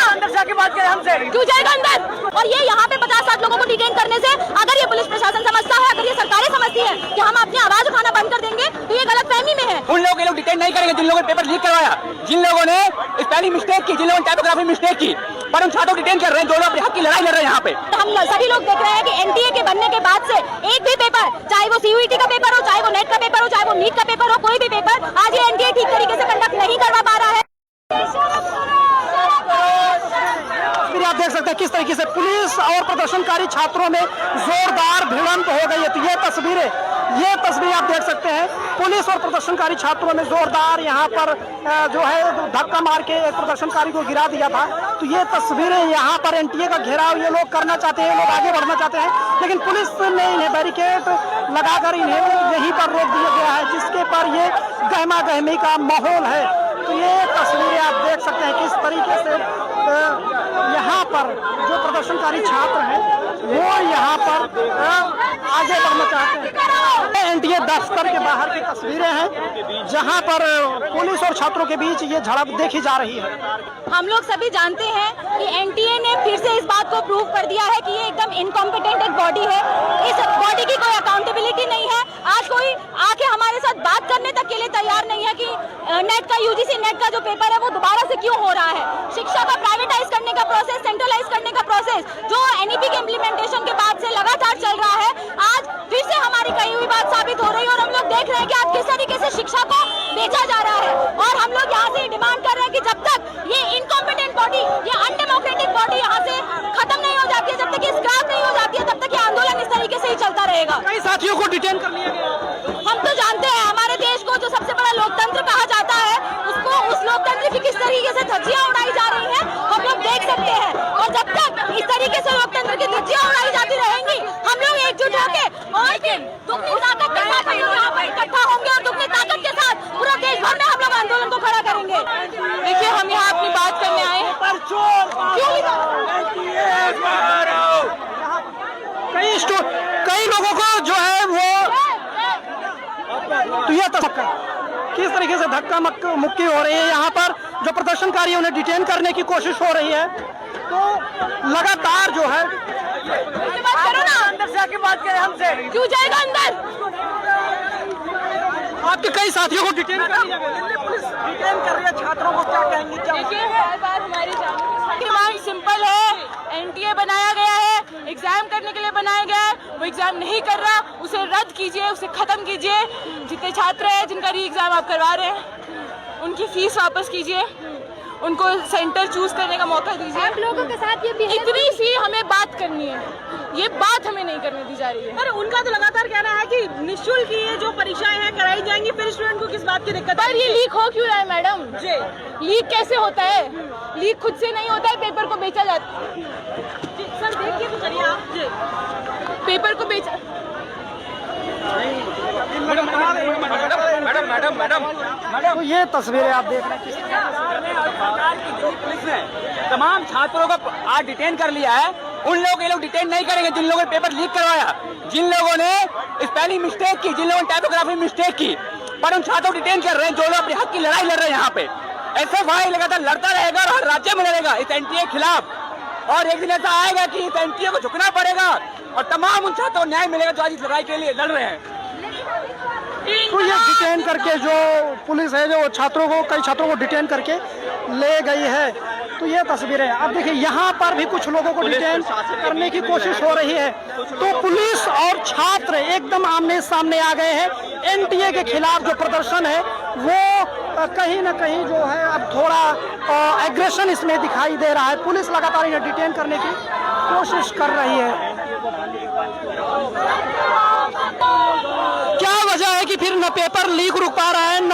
अंदर से आके बात करें हमसे, क्यों जाएगा अंदर? और ये यहाँ पे 50-60 लोगों को डिटेन करने से अगर ये पुलिस प्रशासन समझता है, अगर ये सरकारें समझती है कि हम अपनी आवाज उठाना बंद कर देंगे, तो ये गलत फहमी में है। उन लोग ये लोग डिटेन नहीं करेंगे जिन लोगों ने पेपर लीक करवाया, जिन लोगों ने स्पेलिंग मिस्टेक की, जिन लोगों ने टाइपोग्राफी मिस्टेक की, पर उन छात्रों को डिटेन कर रहे हैं जो लोग अपने हक की लड़ाई लड़ रहे हैं यहाँ पे। हम सभी लोग देख रहे हैं कि एनटीए के बनने के बाद से एक भी पेपर, चाहे वो सीयूईटी का पेपर हो, चाहे वो नेट का पेपर हो, चाहे वो नीट का पेपर हो, कोई भी पेपर आज ये एनटीए ठीक तरीके से कंडक्ट नहीं करवा पा रहा है। फिर आप देख सकते हैं किस तरीके से पुलिस और प्रदर्शनकारी छात्रों में जोरदार भिड़ंत हो गई है। तो ये तस्वीर आप देख सकते हैं, पुलिस और प्रदर्शनकारी छात्रों में जोरदार यहाँ पर जो है धक्का मार के एक प्रदर्शनकारी को गिरा दिया था। तो ये तस्वीरें यहाँ पर एनटीए का घेराव ये लोग करना चाहते हैं, लोग आगे बढ़ना चाहते हैं, लेकिन पुलिस ने इन्हें बैरिकेड लगाकर इन्हें यहीं पर रोक दिया गया है, जिसके पर ये गहमा गहमी का माहौल है। तो ये तस्वीरें आप देख सकते हैं किस तरीके से यहाँ पर जो प्रदर्शनकारी छात्र हैं वो यहाँ पर आगे बढ़ना चाहते हैं। एनटीए दफ्तर के बाहर की तस्वीरें हैं जहाँ पर पुलिस और छात्रों के बीच ये झड़प देखी जा रही है। हम लोग सभी जानते हैं कि एनटीए ने फिर से इस बात को प्रूव कर दिया है कि ये एकदम इनकॉम्पिटेंट एक बॉडी है, इस बॉडी की कोई अकाउंटेबिलिटी नहीं है। आज कोई आके हमारे साथ बात करने तक के लिए तैयार नहीं है कि नेट का यूजीसी नेट का जो पेपर है वो दोबारा से क्यों हो रहा है। शिक्षा का प्राइवेटाइज करने का प्रोसेस, सेंट्रलाइज करने का प्रोसेस जो एनईपी के इम्प्लीमेंटेशन के बाद से लगातार चल रहा है, आज फिर से हमारी कही हुई बात साबित हो रही है। और हम लोग देख रहे हैं कि आज किस तरीके से शिक्षा को बेचा जा रहा है। और हम लोग यहाँ से डिमांड कर रहे हैं कि जब तक ये इनकॉम्पिटेंट बॉडी, ये अनडेमोक्रेटिक बॉडी यहाँ से खत्म नहीं हो जाती है, जब तक ये स्क्रैप नहीं हो जाती है, तब तक ये आंदोलन इस तरीके से ही चलता रहेगा। कई साथियों को डिटेन कर लिया गया। हम तो जानते हैं हमारे देश को जो सबसे बड़ा लोकतंत्र कहा जाता है, उसको उस लोकतंत्र की किस तरीके से धज्जियां उड़ाई जा रही हैं हम लोग देख सकते हैं। और जब तक इस तरीके से लोकतंत्र की धज्जियां उड़ाई जाती रहेंगी, हम लोग एकजुट होकर और दुगनी ताकत के साथ हम लोग यहाँ पर इकट्ठा होंगे और दुगनी ताकत के साथ पूरा देश भर में हम लोग आंदोलन को खड़ा करेंगे। देखिए हम यहाँ अपनी बात करने आए हैं। कई लोगों को जो है वो तो ये तो किस तरीके से धक्का मुक्की हो रही है यहाँ पर, जो प्रदर्शनकारी उन्हें डिटेन करने की कोशिश हो रही है। तो लगातार जो है अंदर से आके बात करें हमसे, क्यों जाएगा अंदर? आपके कई साथियों को डिटेन कर लिया गया। पुलिस डिटेन कर रही है छात्रों को, क्या कहेंगे? देखिए बार हमारी डिमांड सिंपल है, एनटीए बनाया गया है, एग्जाम करने के लिए बनाया गया है, वो एग्जाम नहीं कर रहा, उसे रद्द कीजिए, उसे खत्म कीजिए। जितने छात्र हैं जिनका री एग्जाम आप करवा रहे हैं उनकी फीस वापस कीजिए, उनको सेंटर चूज करने का मौका दीजिए। आप लोगों के साथ ये इतनी सी हमें बात करनी है, ये बात हमें नहीं करने दी जा रही है। पर उनका तो लगातार कहना है कि निःशुल्क ये जो परीक्षाएं हैं कराई जाएंगी, फिर स्टूडेंट को किस बात की दिक्कत? पर ये लीक हो क्यों रहा है मैडम? जी, लीक कैसे होता है? लीक खुद से नहीं होता है, पेपर को बेचा जाता है। सर देखिए तो करिए आप। जी, पेपर को बेचा मैडम तो ये तस्वीरें आप देख रहे हैं पुलिस ने तमाम छात्रों को आज डिटेन कर लिया है। उन लोग ये लोग डिटेन नहीं करेंगे जिन लोगों ने पेपर लीक करवाया, जिन लोगों ने स्पेलिंग मिस्टेक की, जिन लोगों ने टाइपोग्राफी मिस्टेक की, पर उन छात्रों को डिटेन कर रहे हैं जो लोग अपने हक की लड़ाई लड़ रहे हैं यहाँ पे। एसएफआई लगातार लड़ता रहेगा और हर राज्य में लड़ेगा इस एनटीए के खिलाफ। और एक दिन ऐसा आएगा कि इस एनटीए को झुकना पड़ेगा और तमाम उन छात्रों को न्याय मिलेगा जो आज इस लड़ाई के लिए लड़ रहे हैं। तो ये डिटेन करके जो पुलिस है जो कई छात्रों को डिटेन करके ले गई है। तो ये तस्वीरें अब देखिए यहाँ पर भी कुछ लोगों को डिटेन करने की कोशिश हो रही है। तो पुलिस और छात्र एकदम आमने सामने आ गए हैं। एनटीए के खिलाफ जो प्रदर्शन है वो कहीं ना कहीं जो है अब थोड़ा एग्रेशन इसमें दिखाई दे रहा है। पुलिस लगातार इन्हें डिटेन करने की कोशिश कर रही है। क्या वजह है कि फिर न पेपर लीक रुक पा रहा है, न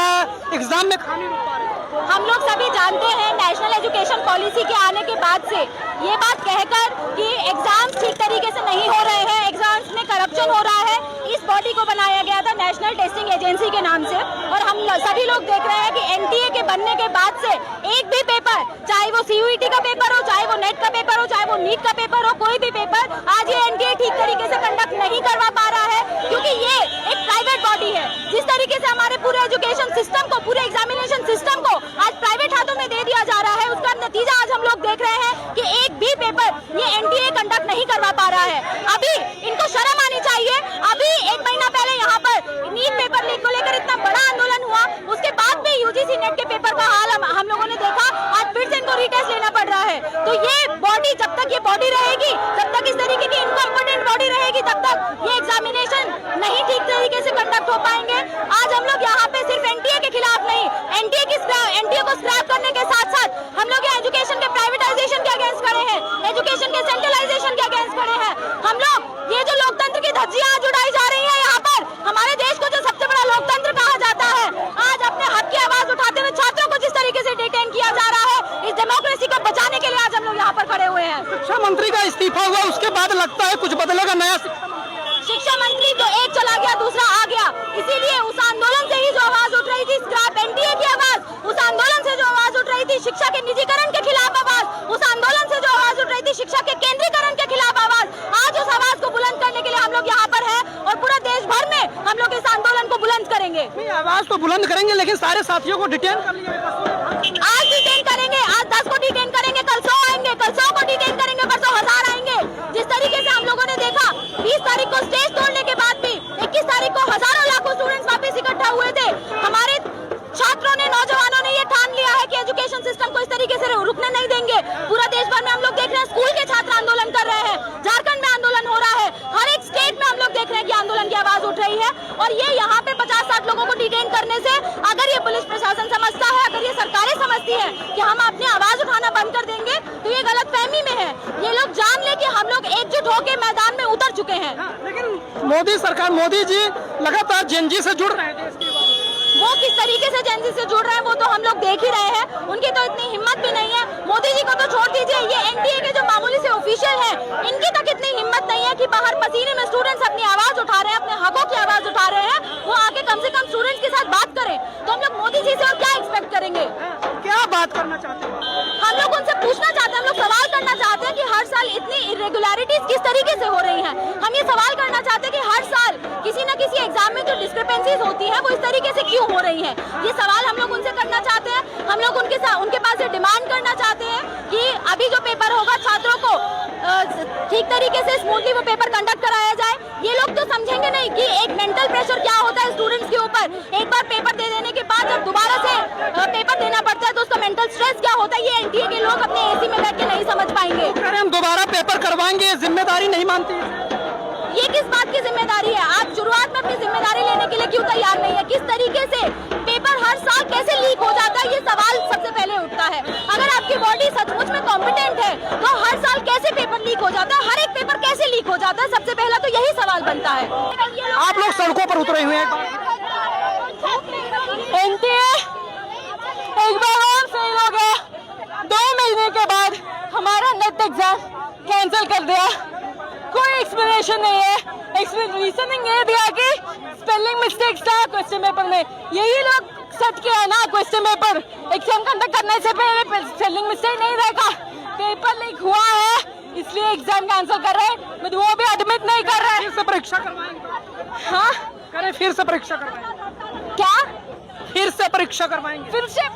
एग्जाम में खामी रुक पा रही है? हम लोग सभी जानते हैं नेशनल एजुकेशन पॉलिसी के आने के बाद से ये बात कहकर कि एग्जाम्स ठीक तरीके से नहीं हो रहे हैं, एग्जाम्स में करप्शन हो रहा है, इस बॉडी को बनाया गया था नेशनल टेस्टिंग एजेंसी के नाम से। और हम सभी लोग देख रहे हैं कि एनटीए के बनने के बाद से एक भी पेपर, चाहे वो सीयूईटी का पेपर हो, चाहे वो नेट का पेपर हो, चाहे वो नीट का पेपर हो, कोई भी पेपर आज ये एनटीए ठीक तरीके से कंडक्ट नहीं करवा पा रहा है, क्योंकि ये एक प्राइवेट बॉडी है। जिस तरीके से हमारे पूरे एजुकेशन सिस्टम को, पूरे एग्जामिनेशन सिस्टम को आज प्राइवेट हाथों में दे दिया जा रहा है, उसका देख रहे हैं कि एक भी पेपर ये एनटीए कंडक्ट नहीं करवा पा रहा है। अभी इनको शर्म आनी चाहिए। अभी 1 महीना पहले यहाँ पर नीट पेपर लीक को लेकर इतना बड़ा आंदोलन हुआ, उसके बाद भी यूजीसी नेट के पेपर का हाल हम लोगों ने देखा। आज फिर से इनको रीटेस्ट लेना पड़ रहा है। तो ये बॉडी, जब तक ये बॉडी रहेगी, जब तक इस तरीके की इनकॉम्पिटेंट बॉडी रहेगी, तब तक ये एग्जामिनेशन नहीं ठीक तरीके से कंडक्ट हो पाएंगे। आज हम लोग यहाँ पे सिर्फ एनटीए के खिलाफ नहीं, एनटीए को स्क्रैप करने के साथ साथ हम लोग एजुकेशन के प्राइवेटाइजेशन के अगेंस्ट खड़े हैं, एजुकेशन के सेंट्रलाइजेशन के अगेंस्ट खड़े हैं। हम लोग ये जो लोकतंत्र की धज्जियां आज उड़ाई जा रही है यहाँ पर, हमारे देश को जो सबसे बड़ा लोकतंत्र कहा जाता है, आज अपने हक की आवाज उठाते हुए छात्रों को जिस तरीके से डिटेन किया जा रहा है, इस डेमोक्रेसी को बचाने के लिए आज हम लोग यहाँ पर खड़े हुए हैं। शिक्षा मंत्री का इस्तीफा हुआ, उसके बाद लगता है कुछ बदलेगा। नया शिक्षा मंत्री तो एक चला गया, दूसरा आ गया। इसीलिए उस आंदोलन से ही जो आवाज उठ रही थी, स्क्रैप एनटीए की आवाज, उस आंदोलन से जो आवाज उठ रही थी शिक्षा के निजीकरण के खिलाफ आवाज, उस आंदोलन से जो आवाज उठ रही थी शिक्षा के केंद्रीकरण के खिलाफ आवाज, आज उस आवाज को बुलंद करने के लिए हम लोग यहाँ पर हैं और पूरा देश भर में हम लोग इस आंदोलन को बुलंद करेंगे। आवाज तो बुलंद करेंगे, लेकिन सारे साथियों को डिटेन कर लिया। आज डिटेन करेंगे, आज 10 को डिटेन करेंगे, कल 100 आएंगे, कल 100 को डिटेन करेंगे, परसों 1000 आएंगे। जिस तरीके से हम लोगों ने देखा 20 तारीख को स्टेज तोड़ने के बाद भी 21 तारीख को हजारों लाखों स्टूडेंट्स वापस इकट्ठा हुए थे। हमारे छात्रों ने, नौजवानों ने ये ठान लिया है कि एजुकेशन सिस्टम को इस तरीके से रुकने नहीं देंगे। पूरा देश भर में हम लोग देख रहे हैं स्कूल के छात्र आंदोलन कर रहे हैं, झारखंड में आंदोलन हो रहा है, हर एक स्टेट में हम लोग देख रहे हैं कि आंदोलन की आवाज उठ रही है। और ये यहाँ पे 50-60 लोगों को डिटेन करने से अगर ये पुलिस प्रशासन समझता है, अगर ये सरकारें समझती है कि हम अपनी आवाज उठाना बंद कर देंगे, तो ये गलतफहमी में है। ये लोग जान ले कि हम लोग एकजुट होकर मैदान में उतर चुके हैं। लेकिन मोदी सरकार, मोदी जी लगातार जेनजी से जुड़ रहे हैं। वो किस तरीके से जेनजी से जुड़ रहे हैं वो तो हम लोग देख ही रहे हैं। उनकी तो इतनी हिम्मत भी नहीं है। मोदी जी को तो छोड़ दीजिए, ये एनटीए के जो मामूली से ऑफिशियल हैं, इनकी तक इतनी हिम्मत नहीं है कि बाहर पसीने में स्टूडेंट्स अपनी आवाज उठा रहे हैं, अपने हकों की आवाज उठा रहे हैं, वो आके कम से कम स्टूडेंट्स के साथ बात करें। तो हम लोग मोदी जी से और क्या एक्सपेक्ट करेंगे? क्या बात करना चाहते हैं? हम लोग उनसे पूछना चाहते हैं, हम लोग सवाल करना चाहते हैं कि हर साल इतनी इरेगुलरिटीज किस तरीके से हो रही हैं। हम ये सवाल करना चाहते हैं कि हर साल किसी न किसी एग्जाम में जो डिस्क्रिपेंसीज होती है वो इस तरीके से क्यों हो रही है। ये सवाल हम लोग उनसे करना चाहते हैं। हम लोग उनके पास से डिमांड करना चाहते हैं कि अभी जो पेपर होगा छात्रों को ठीक तरीके से स्मूथली वो पेपर कंडक्ट कराया जाए। ये लोग तो समझेंगे नहीं कि एक मेंटल प्रेशर क्या होता है स्टूडेंट्स के ऊपर। एक बार पेपर दे देने के बाद जब दोबारा से पेपर देना पड़ता है तो उसका मेंटल स्ट्रेस क्या होता है, ये एनटीए के लोग अपने एसी में बैठ के नहीं समझ पाएंगे। अरे हम दोबारा पेपर करवाएंगे, जिम्मेदारी नहीं मानती। ये किस बात की जिम्मेदारी है? आप शुरुआत में अपनी जिम्मेदारी लेने के लिए क्यों तैयार नहीं है? किस तरीके से पेपर हर साल कैसे लीक हो जाता है, ये सवाल सबसे पहले उठता है। अगर आपकी बॉडी सचमुच में कॉम्पिटेंट है तो हर साल कैसे पेपर लीक हो जाता है, हर एक पेपर कैसे लीक हो जाता है, सबसे पहला तो यही सवाल बनता है। आप लोग सड़कों पर उतरे हुए हैं। एनटीए एक बार और फेल हो गया। 2 महीने के बाद हमारा नेट एग्जाम कैंसिल कर दिया। कोई एक्सप्लेनेशन नहीं है। रीजनिंग ये दिया कि स्पेलिंग मिस्टेक्स था क्वेश्चन पेपर में। यही लोग सेट किया ना क्वेश्चन पेपर, एग्जाम कंडक्ट करने से पहले स्पेलिंग मिस्टेक नहीं रहेगा, पेपर लीक हुआ है इसलिए एग्जाम कैंसिल कर रहे हैं। वो भी एडमिट नहीं कर रहे। फिर से परीक्षा करवाएंगे। हाँ करें, फिर से परीक्षा करवाएंगे। क्या? फिर से परीक्षा करवाएंगे। फिर से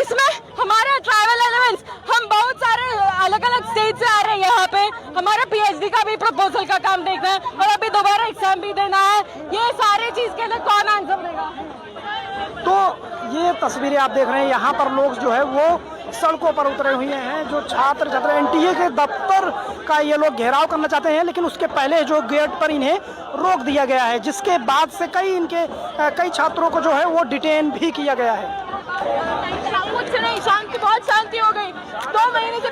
इसमें हमारा ट्रैवल एलिमेंट्स, हम बहुत सारे अलग अलग स्टेट से आ रहे हैं यहाँ पे। हमारा पीएचडी का भी प्रपोजल का काम देखना है और अभी दोबारा एग्जाम भी देना है। ये सारी चीज के लिए कौन आंसर देगा? तो ये तस्वीरें आप देख रहे हैं, यहाँ पर लोग जो है वो सड़कों पर उतरे हुए हैं। जो छात्र एनटीए के दफ्तर का ये लोग घेराव करना चाहते हैं, लेकिन उसके पहले जो गेट पर इन्हें रोक दिया गया है, जिसके बाद से कई छात्रों को जो है वो डिटेन भी किया गया है। कुछ नहीं, शांति, बहुत शांति हो गई। 2 महीने से